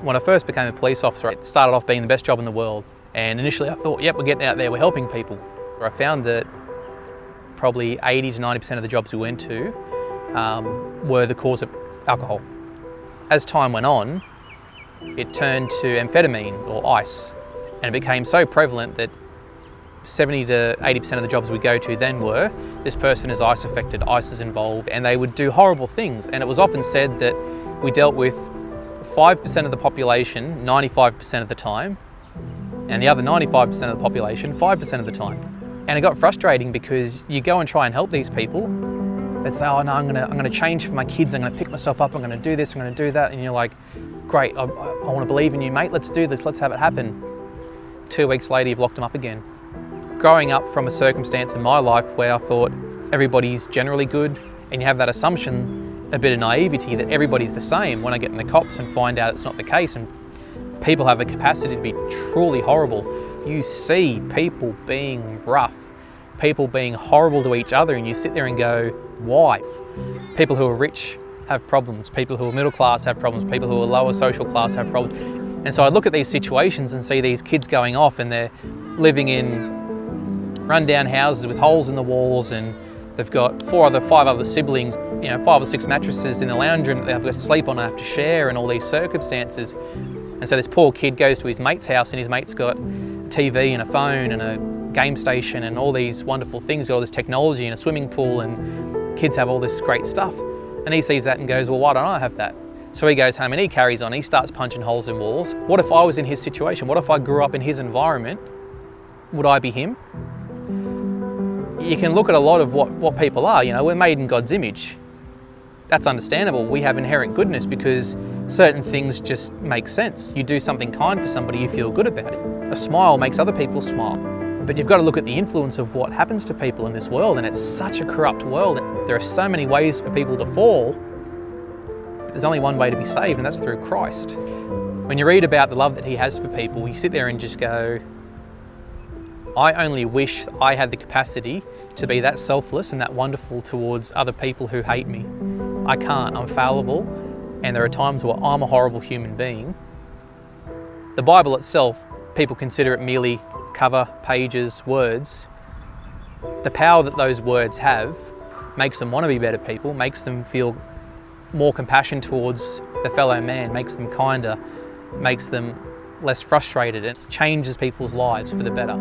When I first became a police officer, it started off being the best job in the world. And initially I thought, yep, we're getting out there, we're helping people. I found that probably 80 to 90% of the jobs we went to were the cause of alcohol. As time went on, it turned to amphetamine or ice, and it became so prevalent that 70 to 80% of the jobs we go to then were, this person is ice affected, ice is involved, and they would do horrible things. And it was often said that we dealt with 5% of the population 95% of the time, and the other 95% of the population 5% of the time. And it got frustrating because you go and try and help these people. They'd say, oh no, I'm gonna change for my kids, I'm gonna pick myself up, I'm gonna do this, I'm gonna do that. And you're like, great, I wanna believe in you, mate, let's do this, let's have it happen. 2 weeks later, you've locked them up again. Growing up from a circumstance in my life where I thought everybody's generally good, and you have that assumption, a bit of naivety that everybody's the same, when I get in the cops and find out it's not the case, and people have a capacity to be truly horrible. You see people being rough, people being horrible to each other, and you sit there and go, why? People who are rich have problems, people who are middle class have problems, people who are lower social class have problems. And so I look at these situations and see these kids going off and they're living in run-down houses with holes in the walls, and they've got 5 other siblings, 5 or 6 mattresses in the lounge room that they have to sleep on and have to share, and all these circumstances. And so this poor kid goes to his mate's house, and his mate's got a TV and a phone and a game station and all these wonderful things, got all this technology and a swimming pool, and kids have all this great stuff. And he sees that and goes, well, why don't I have that? So he goes home and he carries on, he starts punching holes in walls. What if I was in his situation? What if I grew up in his environment? Would I be him? You can look at a lot of what people are, we're made in God's image. That's understandable. We have inherent goodness because certain things just make sense. You do something kind for somebody, you feel good about it. A smile makes other people smile. But you've got to look at the influence of what happens to people in this world, and it's such a corrupt world. There are so many ways for people to fall. There's only one way to be saved, and that's through Christ. When you read about the love that he has for people, you sit there and just go, I only wish I had the capacity to be that selfless and that wonderful towards other people who hate me. I can't, I'm fallible, and there are times where I'm a horrible human being. The Bible itself, people consider it merely cover, pages, words. The power that those words have makes them want to be better people, makes them feel more compassion towards the fellow man, makes them kinder, makes them less frustrated, and it changes people's lives for the better.